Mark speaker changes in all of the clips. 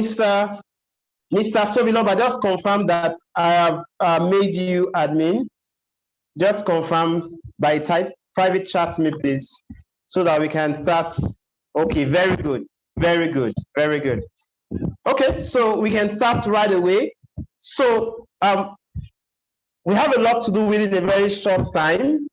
Speaker 1: Mr. Tobiloba, just confirm that I have made you admin. Just confirm by type private chat me, please, so that we can start. Okay, very good, very good, very good. Okay, so we can start right away. So we have a lot to do within a very short time.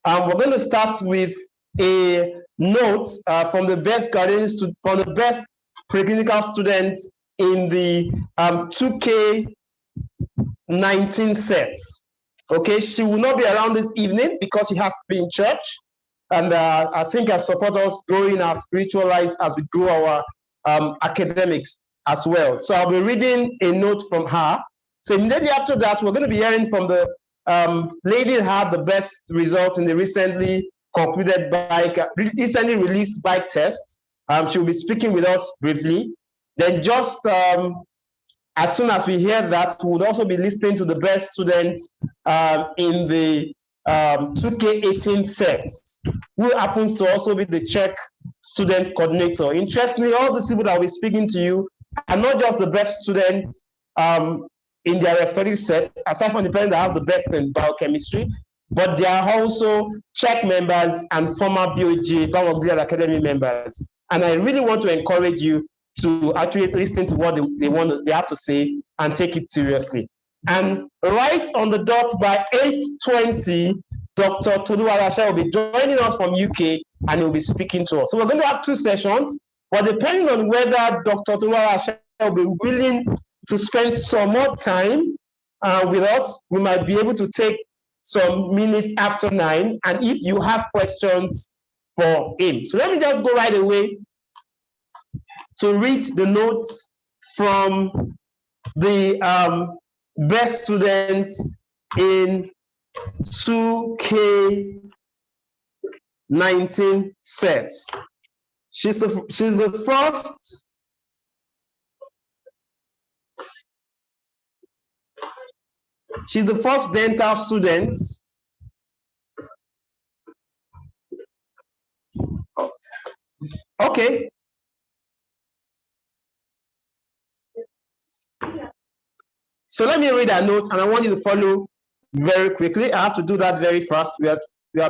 Speaker 1: We're going to start with a note from the best guardians from the best preclinical students in the 2K 19 sets. Okay, she will not be around this evening because she has to be in church, and I think I support us growing our spiritual lives as we grow our academics as well. So I'll be reading a note from her. So immediately after that, we're going to be hearing from the lady who had the best result in the recently recently released bike test. She'll be speaking with us briefly. Then just as soon as we hear that, we would also be listening to the best students in the 2K18 sets, who happens to also be the Czech student coordinator. Interestingly, all the people that will be speaking to you are not just the best students in their respective sets, aside from the parents that have the best in biochemistry, but they are also Czech members and former BOG, Bangladesh Academy members. And I really want to encourage you to actually listen to what they have to say and take it seriously. And right on the dot by 8:20, Dr. Toluwarasha will be joining us from UK and he will be speaking to us. So we're going to have two sessions, but depending on whether Dr. Toluwarasha will be willing to spend some more time with us, we might be able to take some minutes after 9, and if you have questions for him. So let me just go right away to read the notes from the best students in 2K19 sets. She's the first. She's the first dental student. Okay. So let me read a note, and I want you to follow very quickly. I have to do that very fast. We are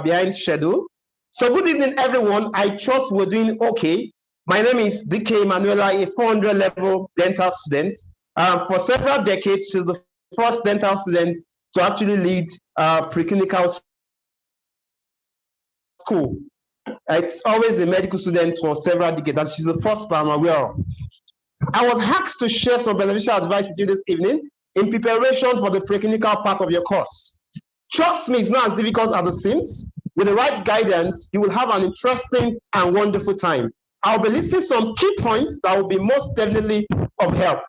Speaker 1: behind schedule. So good evening, everyone. I trust we're doing okay. My name is DK Manuela, a 400 level dental student. For several decades, she's the first dental student to actually lead preclinical school. It's always a medical student for several decades, and she's the first I'm aware of. I was asked to share some beneficial advice with you this evening in preparation for the preclinical part of your course. Trust me, it's not as difficult as it seems. With the right guidance, you will have an interesting and wonderful time. I'll be listing some key points that will be most definitely of help.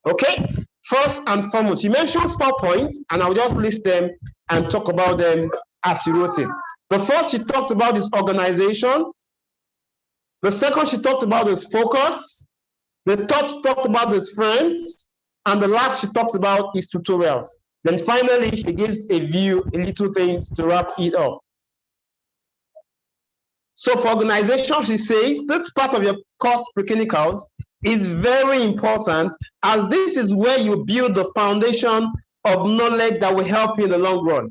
Speaker 1: Okay? First and foremost, she mentions 4 points, and I'll just list them and talk about them as she wrote it. The first she talked about is organization. The second she talked about is focus. The third she talked about is friends. And the last she talks about is tutorials. Then finally, she gives a view, a little things to wrap it up. So for organization, she says, this part of your course preclinicals is very important, as this is where you build the foundation of knowledge that will help you in the long run.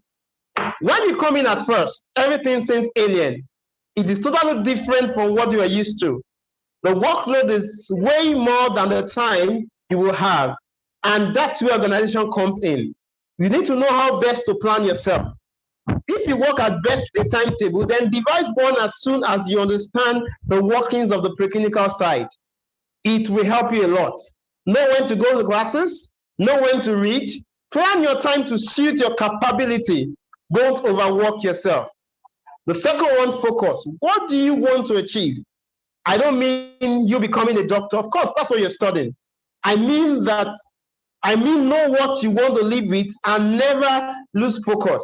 Speaker 1: When you come in at first, everything seems alien. It is totally different from what you are used to. The workload is way more than the time you will have. And that's where organization comes in. You need to know how best to plan yourself. If you work at best a timetable, then devise one as soon as you understand the workings of the preclinical side. It will help you a lot. Know when to go to classes, know when to read, plan your time to suit your capability. Don't overwork yourself. The second one, focus. What do you want to achieve? I don't mean you becoming a doctor. Of course, that's what you're studying. I mean know what you want to live with and never lose focus.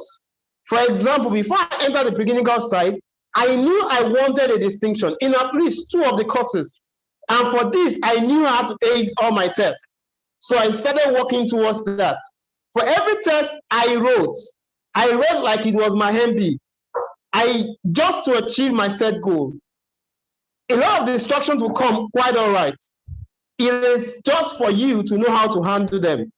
Speaker 1: For example, before I entered the preclinical side, I knew I wanted a distinction in at least 2 of the courses. And for this, I knew how to ace all my tests. So I started working towards that. For every test I wrote, I read like it was my MB. Just to achieve my set goal. A lot of distractions will come quite all right. It is just for you to know how to handle them.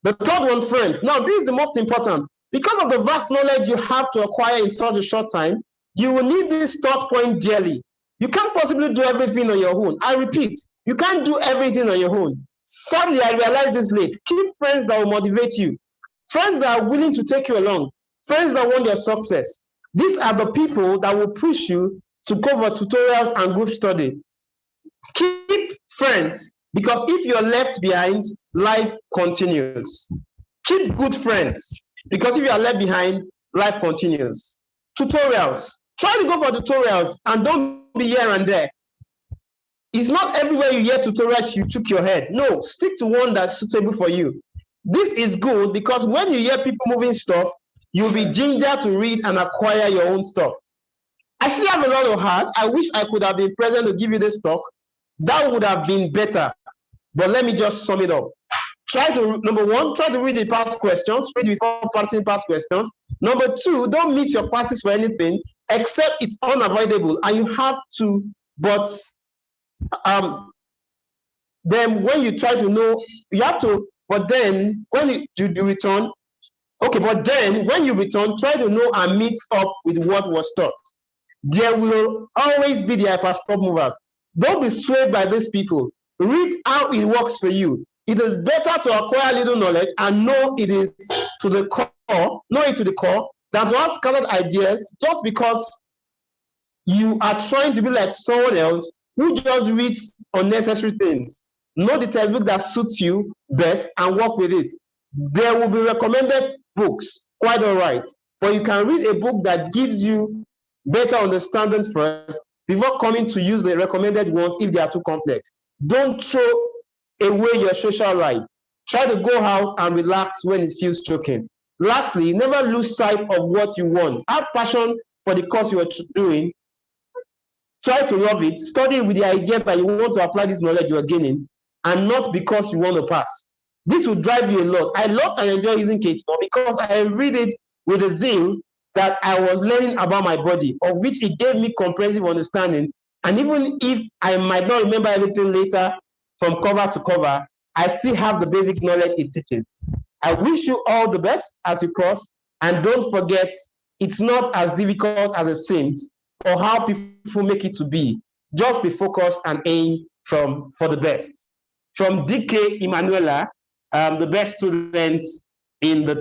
Speaker 1: The third one, friends. Now, this is the most important. Because of the vast knowledge you have to acquire in such a short time, you will need this third point dearly. You can't possibly do everything on your own. I repeat, you can't do everything on your own. Sadly, I realized this late. Keep friends that will motivate you, friends that are willing to take you along, friends that want your success. These are the people that will push you to go for tutorials and group study. Keep friends, because if you're left behind, life continues. Keep good friends, because if you are left behind, life continues. Tutorials. Try to go for tutorials and don't be here and there. It's not everywhere you hear tutorials you took your head. No, stick to one that's suitable for you. This is good because when you hear people moving stuff, you'll be ginger to read and acquire your own stuff. I still have a lot of heart. I wish I could have been present to give you this talk. That would have been better. But let me just sum it up. Number one, try to read the past questions. Read before practicing past questions. Number two, don't miss your classes for anything, except it's unavoidable and you have to. But then when you try to know, you have to. But then when you do return, okay. But then when you return, try to know and meet up with what was taught. There will always be the hyper-stop movers. Don't be swayed by these people. Read how it works for you. It is better to acquire little knowledge and know it is to the core, than to have scattered ideas just because you are trying to be like someone else who just reads unnecessary things. Know the textbook that suits you best and work with it. There will be recommended books, quite all right, but you can read a book that gives you better understanding first before coming to use the recommended ones if they are too complex. Don't throw away your social life. Try to go out and relax when it feels choking. Lastly, never lose sight of what you want. Have passion for the course you are doing. Try to love it. Study with the idea that you want to apply this knowledge you are gaining and not because you want to pass. This will drive you a lot. I love and enjoy using C.H.E.C.K because I read it with a zeal that I was learning about my body, of which it gave me comprehensive understanding. And even if I might not remember everything later from cover to cover, I still have the basic knowledge it teaches. I wish you all the best as you cross, and don't forget, it's not as difficult as it seems or how people make it to be. Just be focused and aim for the best. From DK Emanuela, the best student in the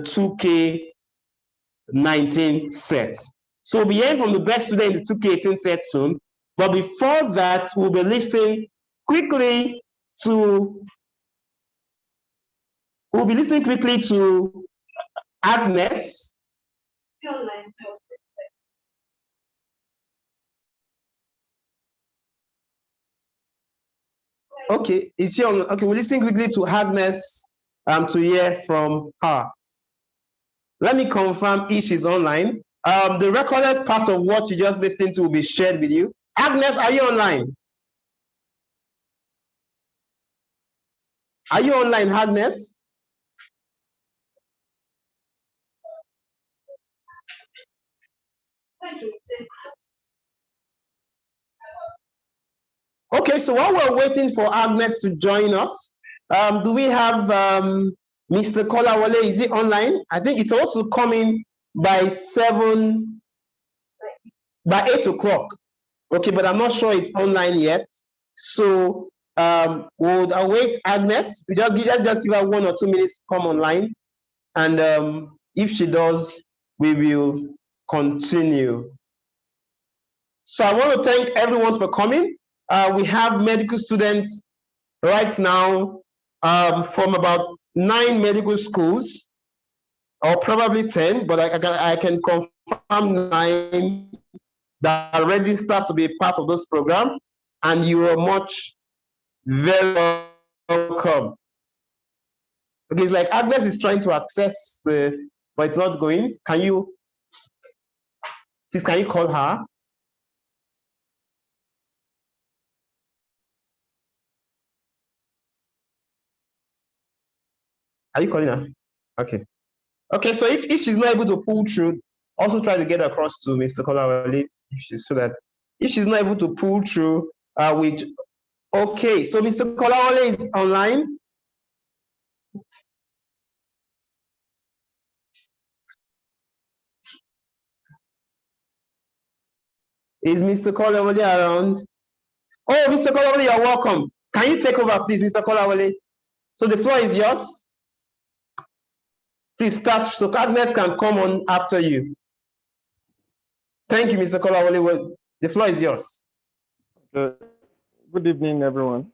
Speaker 1: 2K19 set. So we'll be hearing from the best student in the 2K18 set soon. But before that, we'll be listening quickly to Agnes. Okay, is she on? Okay, we're listening quickly to Agnes to hear from her. Let me confirm if she's online. The recorded part of what you just listened to will be shared with you. Agnes, are you online? Are you online, Agnes? Okay, so while we're waiting for Agnes to join us, do we have Mr. Kolawole? Is he online? I think it's also coming by 8 o'clock. Okay, but I'm not sure it's online yet. So we'll await Agnes. Let's just give her 1 or 2 minutes to come online. And if she does, we will continue. So I want to thank everyone for coming. We have medical students right now from about 9 medical schools, or probably 10, but I can confirm 9 that already start to be part of this program, and you are very welcome. Okay, it's like Agnes is trying to access but it's not going. Can you call her? Are you calling her? Okay. Okay, so if she's not able to pull through, also try to get across to Mr. Kolawale if she's not able to pull through, Okay, so Mr. Kolawole is online. Is Mr. Kolawole around? Oh, Mr. Kolawole, you're welcome. Can you take over, please, Mr. Kolawole? So the floor is yours. Please start so Agnes can come on after you. Thank you, Mr. Kolawole. Well, the floor is yours.
Speaker 2: Good evening, everyone.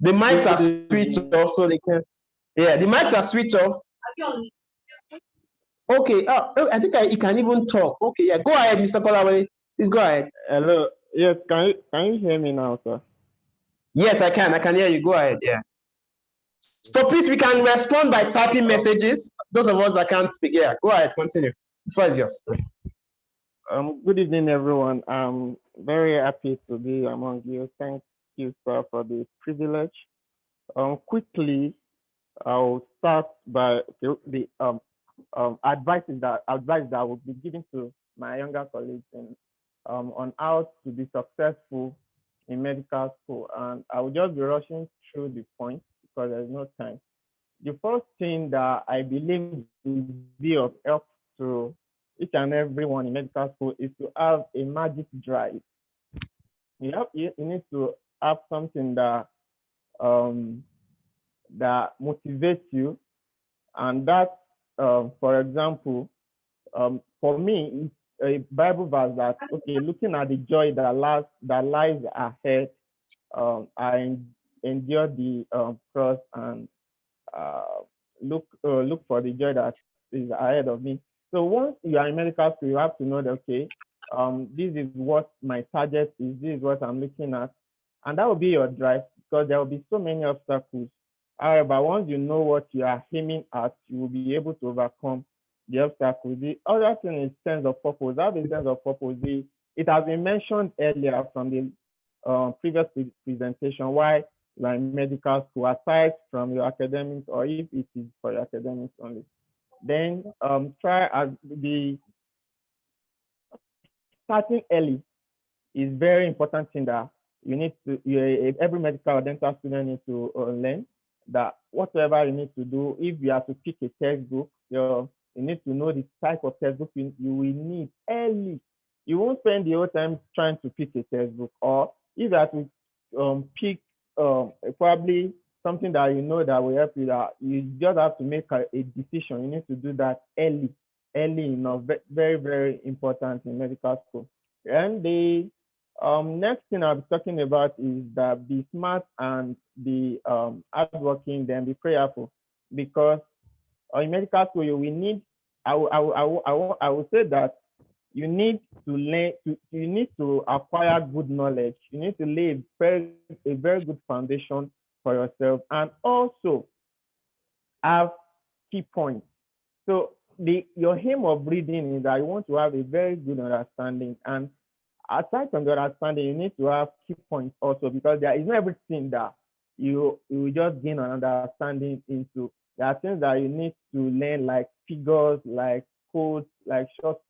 Speaker 1: The mics are
Speaker 2: Good
Speaker 1: switched
Speaker 2: evening.
Speaker 1: off so they can. Yeah, the mics are switched off. Okay, I think he can even talk. Okay, yeah, go ahead, Mr. Kolawole. Please go ahead.
Speaker 2: Hello. Yes, can you hear me now, sir?
Speaker 1: Yes, I can. I can hear you. Go ahead. Yeah. So please, we can respond by typing messages. Those of us that can't speak, yeah, go ahead. Continue. The floor is yours.
Speaker 2: Good evening, everyone. I'm very happy to be among you. Thank you, sir, for the privilege. Quickly, I'll start by the advice that I will be giving to my younger colleagues on how to be successful in medical school. And I will just be rushing through the points because there's no time. The first thing that I believe will be of help to each and everyone in medical school is to have a magic drive. You need to have something um, that motivates you, and that, for example, for me, it's a Bible verse that, okay, looking at the joy that lies ahead, I endure the cross and uh, look for the joy that is ahead of me. So once you are in medical school, you have to know that, okay, this is what my target is, this is what I'm looking at, and that will be your drive because there will be so many obstacles. However, once you know what you are aiming at, you will be able to overcome the obstacles. The other thing is sense of purpose. That is sense of purpose. It has been mentioned earlier from the previous presentation why you are in medical school, aside from your academics, or if it is for your academics only. Then try as the starting early is very important thing that every medical or dental student needs to learn, that whatever you need to do, if you have to pick a textbook, you need to know the type of textbook you will need early. You won't spend the whole time trying to pick a textbook, or if you have to pick probably something that you know that will help you, that you just have to make a decision. You need to do that early enough. Very, very important in medical school. And the next thing I'll be talking about is that be smart and be hardworking, then be prayerful, because in medical school you will need. I will say that you need to learn. You need to acquire good knowledge. You need to lay a very good foundation for yourself, and also have key points. So your aim of reading is that you want to have a very good understanding, and aside from the understanding, you need to have key points also, because there is not everything that you just gain an understanding into. There are things that you need to learn, like figures, like codes, like short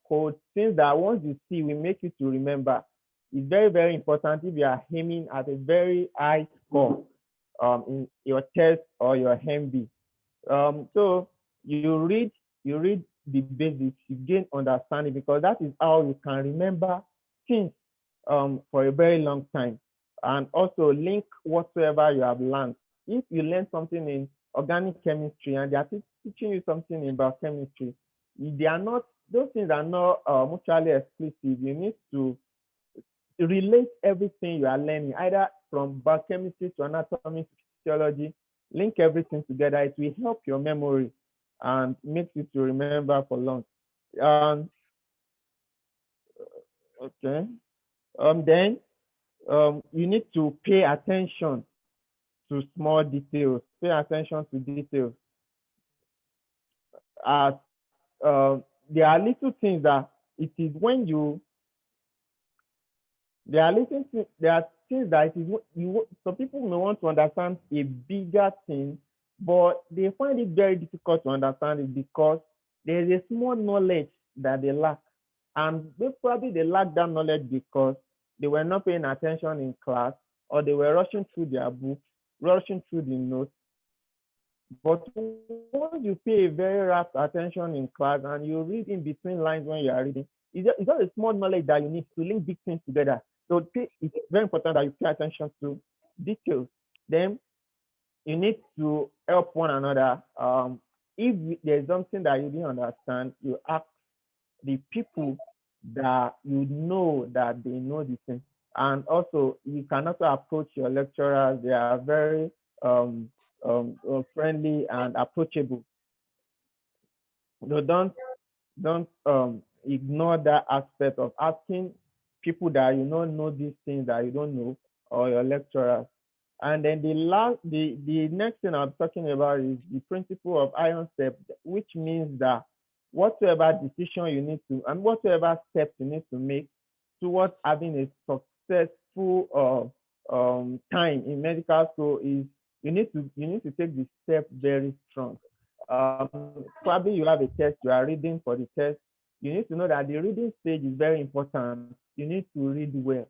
Speaker 2: codes, things that once you see will make you to remember. It's very, very important if you are aiming at a very high score in your test or your MB. So you read the basics, you gain understanding, because that is how you can remember things for a very long time. And also link whatsoever you have learned. If you learn something in organic chemistry and they are teaching you something in biochemistry, they are not, those things are not mutually exclusive. You need to relate everything you are learning, either from biochemistry to anatomy to physiology, link everything together. It will help your memory and makes you to remember for long. Um, okay. Then you need to pay attention to small details. Pay attention to details. As there are little things that it is when you there are things that it is some people may want to understand a bigger thing, but they find it very difficult to understand it because there is a small knowledge that they lack, and probably they lack that knowledge because they were not paying attention in class, or they were rushing through their books, rushing through the notes. But once you pay a very rapt attention in class and you read in between lines when you are reading, it's just a small knowledge that you need to link big things together. So it's very important that you pay attention to details. Then you need to help one another. If there's something that you didn't understand, you ask the people that you know that they know the thing. And also, you can also approach your lecturers. They are very friendly and approachable. So don't ignore that aspect of asking people that you know these things that you don't know, or your lecturers. And then the next thing I'm talking about is the principle of iron step, which means that whatever decision you need to, and whatever steps you need to make towards having a successful time in medical school, is you need to take the step very strong. Probably you have a test, you are reading for the test. You need to know that the reading stage is very important. You need to read well.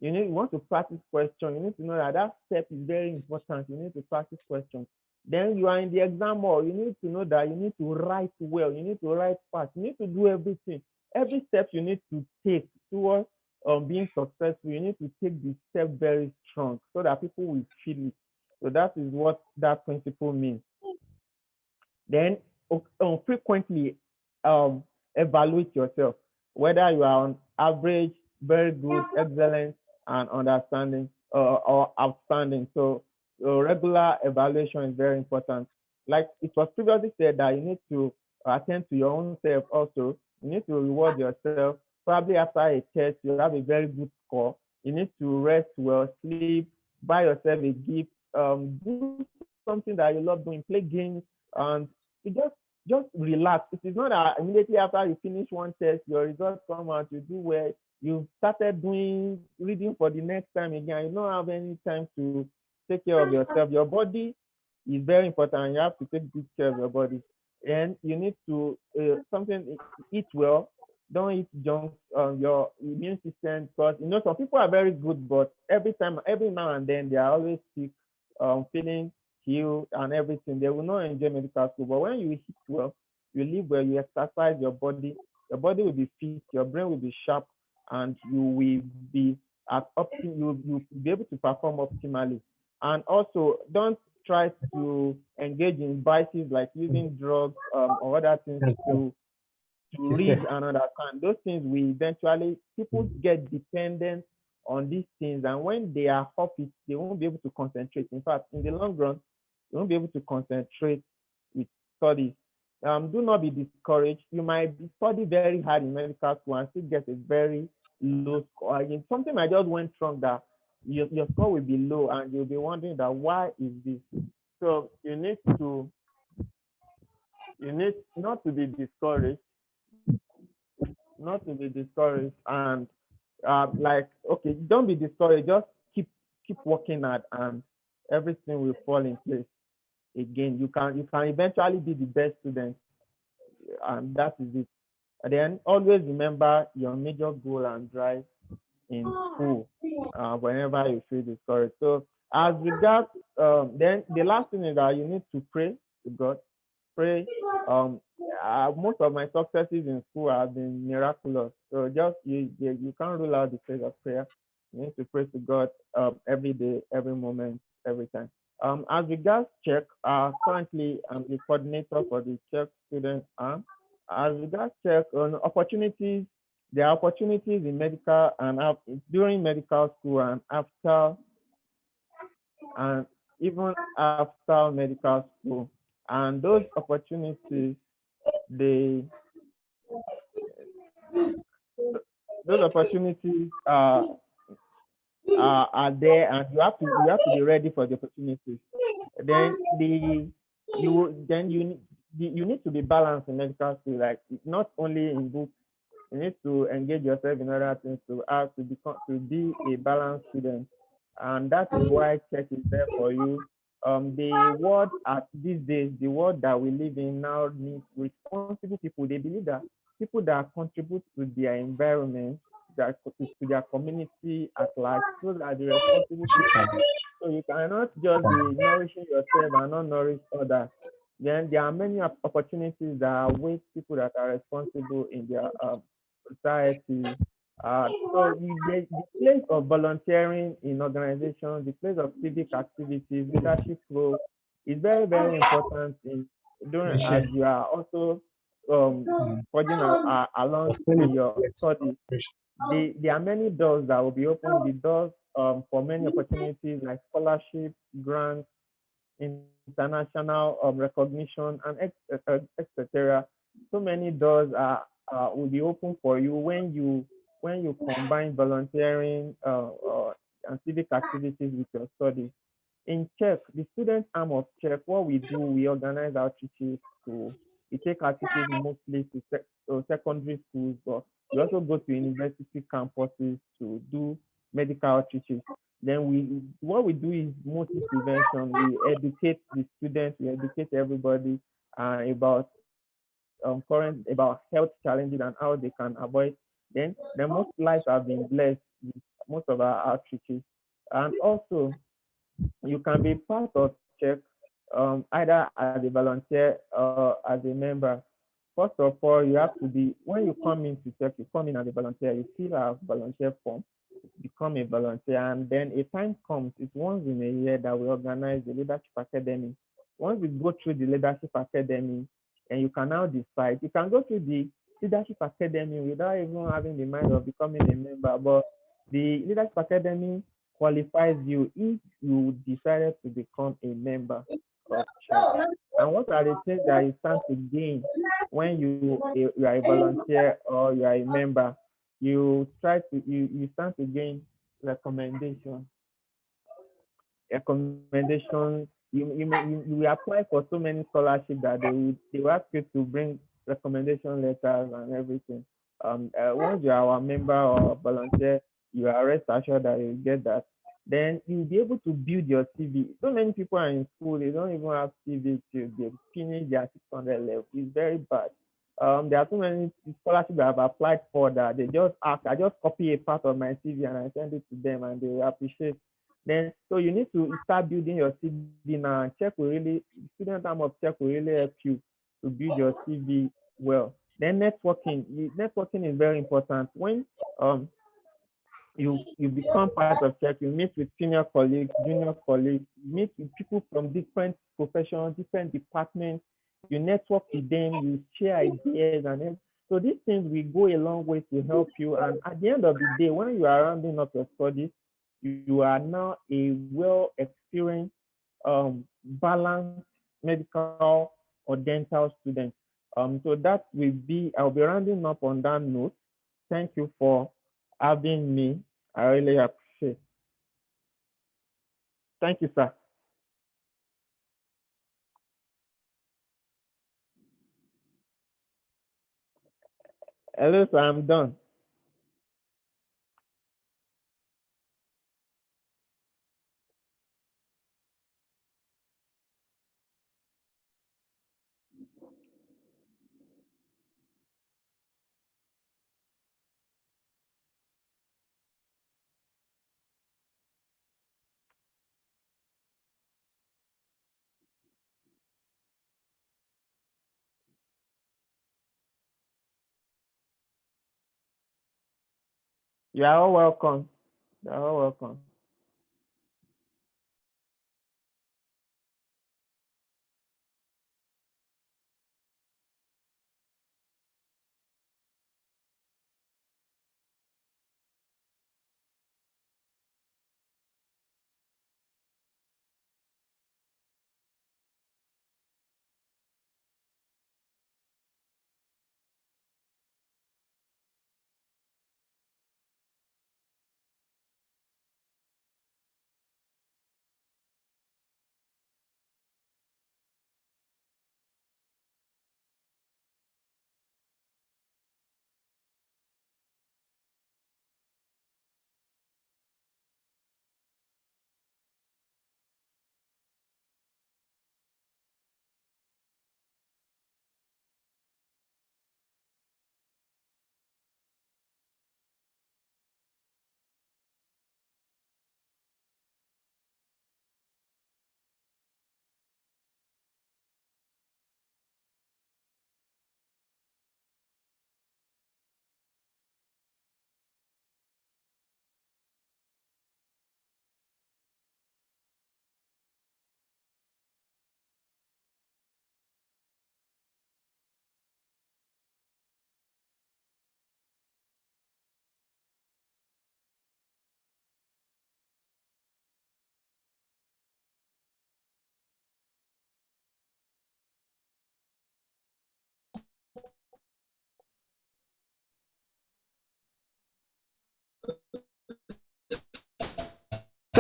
Speaker 2: You want to practice question. You need to know that that step is very important. You need to practice questions. Then you are in the exam hall. You need to know that you need to write well. You need to write fast. You need to do everything. Every step you need to take towards being successful, you need to take the step very strong so that people will feel it. So that is what that principle means. Then frequently um, evaluate yourself, whether you are on average, very good, excellent, and understanding, or outstanding. So regular evaluation is very important. Like it was previously said that you need to attend to your own self also. You need to reward yourself. Probably after a test, you have a very good score. You need to rest well, sleep, buy yourself a gift, do something that you love doing, play games, and you just relax. It is not that immediately after you finish one test, your results come out, you do well, you started doing reading for the next time again. You don't have any time to take care of yourself. Your body is very important. You have to take good care of your body, and you need to something eat well. Don't eat junk. Your immune system, because some people are very good, but every now and then, they are always sick, feeling healed and everything. They will not enjoy medical school. But when you eat well, you live well, you exercise your body will be fit, your brain will be sharp, and you will be you'll be able to perform optimally. And also, don't try to engage in vices like using drugs or other things to read
Speaker 1: C.H.E.C.K.
Speaker 2: and understand. Those things will eventually, people get dependent on these things, and when they are off it, they won't be able to concentrate. In fact, in the long run, they won't be able to concentrate with studies. Do not be discouraged. You might be study very hard in medical school and still get a very low score. I mean, something might just went wrong that your score will be low, and you'll be wondering that why is this. So you need not to be discouraged, and like, okay, don't be discouraged, just keep working hard, and everything will fall in place. Again, you can eventually be the best student, and that is it. And then always remember your major goal and drive in school whenever you feel discouraged. So as regards, then the last thing is that you need to pray to God. Pray. Um, most of my successes in school have been miraculous. So just you can't rule out the place of prayer. You need to pray to God every day, every moment, every time. As regards check, currently I'm the coordinator for the check student arm. As regards check on opportunities, there are opportunities in medical and during medical school and after, and even after medical school. And those opportunities, they those opportunities are there, and you have to be ready for the opportunities. Then you need to be balanced in medical school. Like, it's not only in books. You need to engage yourself in other things to have to be a balanced student, and that is why tech is there for you. The world at these days, the world that we live in now, needs responsible people. They believe that people that contribute to their environment to their community at large. Those are the responsible people. So you cannot just be nourishing yourself and not nourish others. Then there are many opportunities that await people that are responsible in their society. The place of volunteering in organizations, the place of civic activities, leadership role is very, very important in during as you are also forging along in your studies. There are many doors that will be open. The doors for many opportunities like scholarships, grants, international recognition, and etc. So many doors will be open for you when you combine volunteering and civic activities with your studies. In C.H.E.C.K, the student arm of C.H.E.C K, what we do, we organize outreaches to, we take outreaches mostly to secondary schools, but we also go to university campuses to do medical outreaches. Then what we do is mostly prevention. We educate the students, we educate everybody about current about health challenges and how they can avoid. Then most lives have been blessed with most of our outreaches. And also you can be part of C.H.E.C either as a volunteer or as a member. First of all, you have to be, when you come into C.H.E.C, you come in as a volunteer, you fill out volunteer form, become a volunteer, and then a time comes, it's once in a year that we organize the Leadership Academy. Once you go through the Leadership Academy, and you can now decide, you can go through the Leadership Academy without even having the mind of becoming a member, but the Leadership Academy qualifies you if you decided to become a member of C.H.E.C. And what are the things that you stand to gain when you are a volunteer or you are a member? You stand to gain recommendation recommendations. You will apply for so many scholarships that they will ask you to bring recommendation letters and everything. Once you are a member or volunteer, you are rest assured that you get that. Then you'll be able to build your CV. So many people are in school, they don't even have CV till they finish their 600 level. It's very bad. There are so many scholarships that I've applied for that they just ask. I just copy a part of my CV and I send it to them, and they appreciate. Then so you need to start building your CV now. And C.H.E.C will really, student arm of C.H.E.C will really help you to build your CV well. Then networking is very important. When you become part of C.H.E.C, you meet with senior colleagues, junior colleagues, you meet with people from different professions, different departments, you network with them, you share ideas, and so these things will go a long way to help you. And at the end of the day, when you are rounding up your studies, you are now a well experienced, balanced medical or dental student. So that will be, I'll be rounding up on that note. Thank you for having me. I really appreciate. Thank you, sir. Hello, sir. I'm done. You are all welcome. You are all welcome.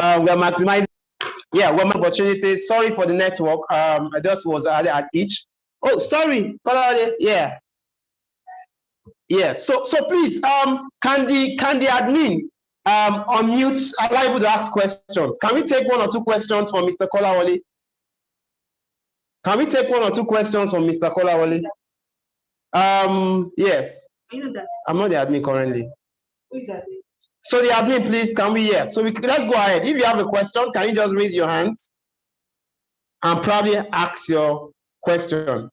Speaker 1: we're maximizing. Yeah, one opportunity. Sorry for the network. I just was at each. Oh, sorry. Yeah, yeah. So please, can the admin unmute, allow people to ask questions? Can we take one or two questions from Mr. Kolawole? Can we take one or two questions from Mr. Kolawole? Yes. I'm not the admin currently. Who is that? So the admin, please, can we hear? So let's go ahead. If you have a question, can you just raise your hands and probably ask your question?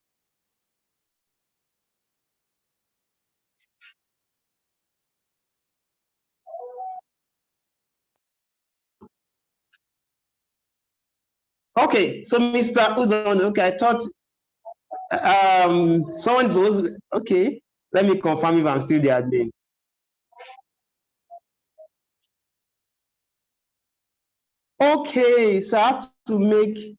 Speaker 1: Okay, so Mr. Uzon, okay, I thought someone's okay. Let me confirm if I'm still the admin. Okay, so I have to make.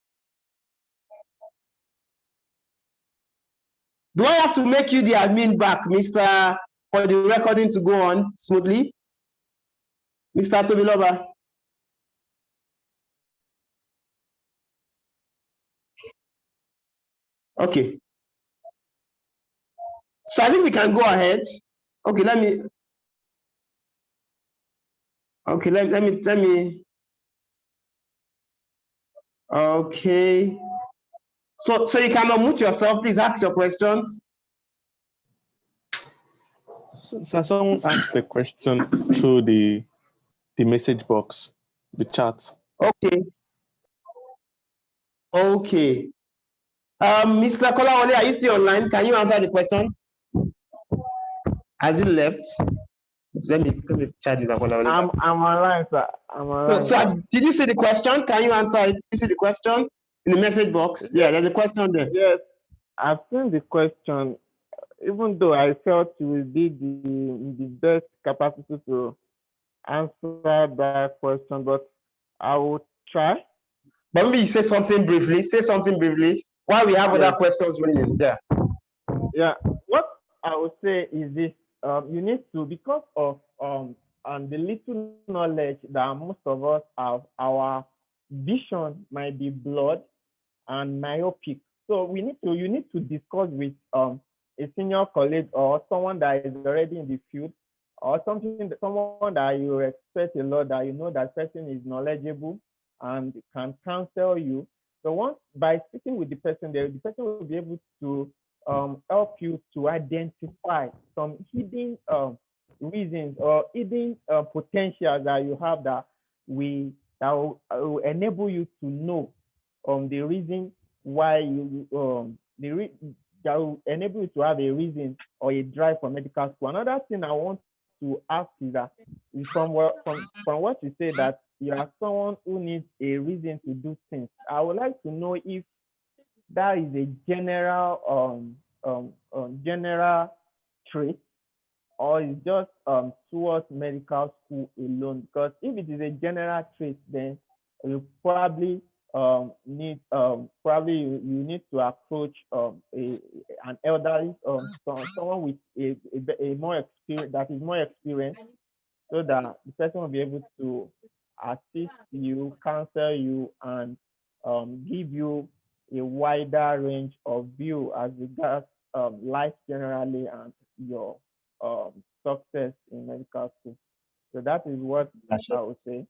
Speaker 1: Do I have to make you the admin back, Mr. for the recording to go on smoothly? Mr. Tobiloba. Okay. So I think we can go ahead. Okay, let me. Okay, let me. Okay. So you can unmute yourself, please ask your questions.
Speaker 3: So someone asked a question through the message box, the chat.
Speaker 1: Okay. Okay. Mr. Kolawole, are you still online? Can you answer the question? Has it left? Let me chat Mr. Kolawole.
Speaker 2: I'm online, sir. I'm online.
Speaker 1: So did you see the question? Can you answer it? Did you see the question in the message box?
Speaker 2: Yes.
Speaker 1: Yeah, there's a question there.
Speaker 2: Yes, I've seen the question. Even though I felt you will be the best capacity to answer that question, but I will try.
Speaker 1: But maybe you say something briefly. Say something briefly while we have other questions running. Yeah.
Speaker 2: Yeah. What I would say is this: you need to, because of the little knowledge that most of us have, our vision might be blurred and myopic. So you need to discuss with a senior colleague or someone that is already in the field, or someone that you respect a lot, that you know that person is knowledgeable and can counsel you. So once by speaking with the person, the person will be able to help you to identify some hidden reasons or hidden potentials that you have that will enable you to know the reason why that will enable you to have a reason or a drive for medical school. Another thing I want to ask is that from what you say, that you are someone who needs a reason to do things. I would like to know if that is a general trait, or is just towards medical school alone? Because if it is a general trait, then you probably you need to approach an elderly, someone with a more experience, that is more experienced, so that the person will be able to assist you, counsel you, and give you a wider range of view as regards life generally and your success in medical school. So that is what I would say.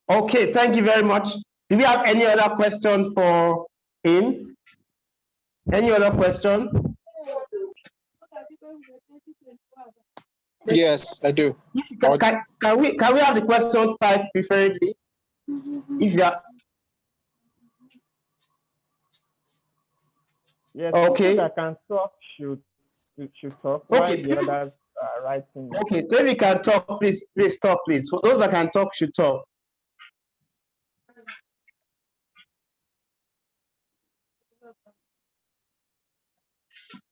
Speaker 1: Okay, thank you very much. Do we have any other question for him? Any other question?
Speaker 4: Yes, I do.
Speaker 1: Can we have the questions typed preferably? If you are
Speaker 2: yes,
Speaker 1: okay.
Speaker 2: People that can talk should talk, while the others are writing.
Speaker 1: Okay, so if you can talk, please talk, please. For those that can talk, should talk.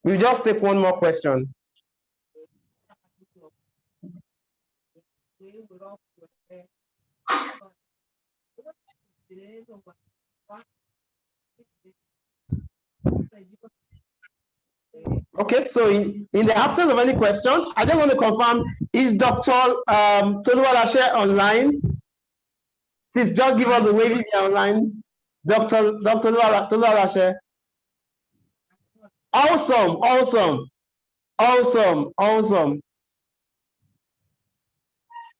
Speaker 1: We'll just take one more question. Okay, so in the absence of any question, I just want to confirm, is Dr. Toluwalashe online? Please just give us a wave if you're online. Dr. Toluwalashe. Awesome, awesome, awesome, awesome.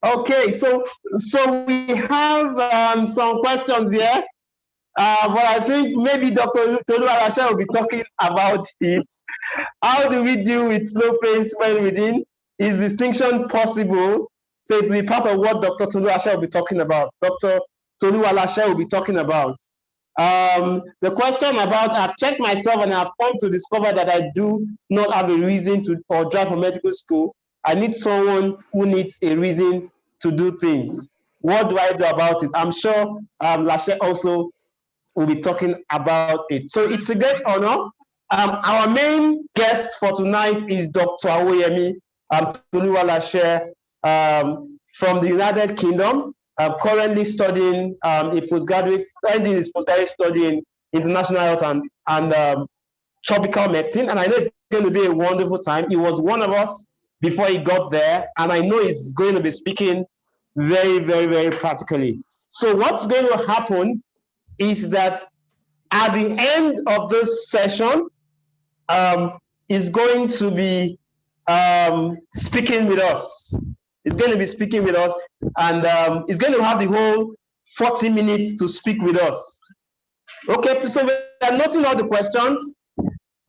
Speaker 1: Okay, so we have some questions here, but I think maybe Dr. Toluwalashe will be talking about it. How do we deal with slow pace when reading? Is distinction possible? So it will be part of what Dr. Toluwalashe will be talking about. Dr. Toluwalashe will be talking about. The question about, I've checked myself and I've come to discover that I do not have a reason to or drive for medical school. I need someone who needs a reason to do things. What do I do about it? I'm sure Lashe also will be talking about it. So it's a great honor. Our main guest for tonight is Dr. Awoyemi Toluwalashe from the United Kingdom, currently studying a postgraduate, ending his postgraduate study in international health and tropical medicine. And I know it's going to be a wonderful time. He was one of us before he got there, and I know he's going to be speaking very, very, very practically. So what's going to happen is that at the end of this session, is going to be speaking with us. He's going to be speaking with us, and he's going to have the whole 40 minutes to speak with us. Okay, so we are noting all the questions.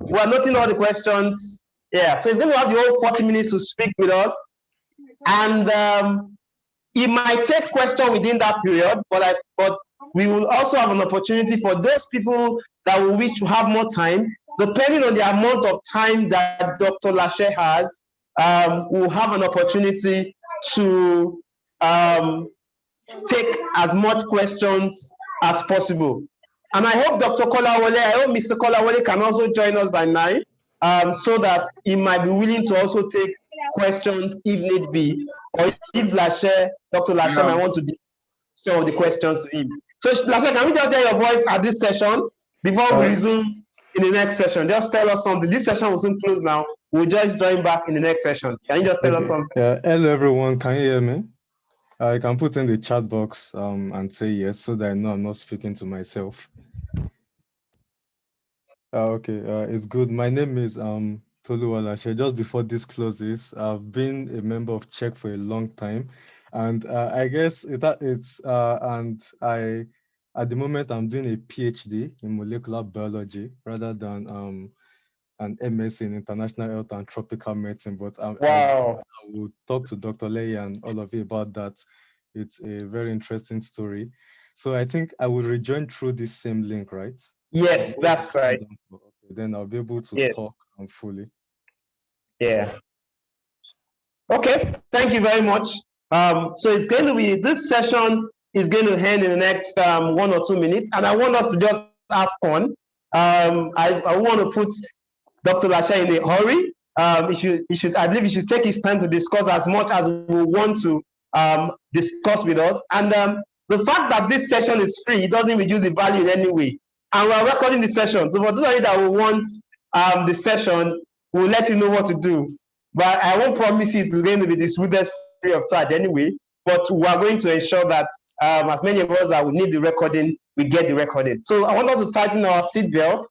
Speaker 1: We are noting all the questions. Yeah, so he's going to have the whole 40 minutes to speak with us, and it might take question within that period, but we will also have an opportunity for those people that will wish to have more time, depending on the amount of time that Dr. Lashe has, we'll have an opportunity to take as much questions as possible. And I hope Dr. Kolawole, I hope Mr. Kolawole can also join us by 9, so that he might be willing to also take questions if need be, or if Lashe, Dr. Lashe might want to show the questions to him. So Lashe, can we just hear your voice at this session before we resume in the next session? Just tell us something. This session will soon close now. We'll just join back in the next session. Can you just tell us something?
Speaker 4: Yeah, hello everyone. Can you hear me? I can put in the chat box and say yes, so that I know I'm not speaking to myself. Okay, it's good. My name is Toluwalashe. Just before this closes, I've been a member of C.H.E.C.K for a long time, and I guess at the moment I'm doing a PhD in molecular biology rather than an MS in international health and tropical medicine. But
Speaker 1: Wow.
Speaker 4: I will talk to Dr. Lei and all of you about that. It's a very interesting story. So I think I will rejoin through this same link, right?
Speaker 1: Yes, that's right.
Speaker 4: Okay, then I'll be able to talk fully.
Speaker 1: Yeah. Okay, thank you very much. So it's going to be, this session is going to end in the next 1 or 2 minutes, and I want us to just have fun. I want to put Dr. Lashe in a hurry. I believe he should take his time to discuss as much as we want to discuss with us. And the fact that this session is free, it doesn't reduce the value in any way. And we're recording the session. So for those of you that will want the session, we'll let you know what to do. But I won't promise you it's going to be distributed free of charge anyway. But we are going to ensure that as many of us that will need the recording, we get the recording. So I want us to tighten our seatbelt.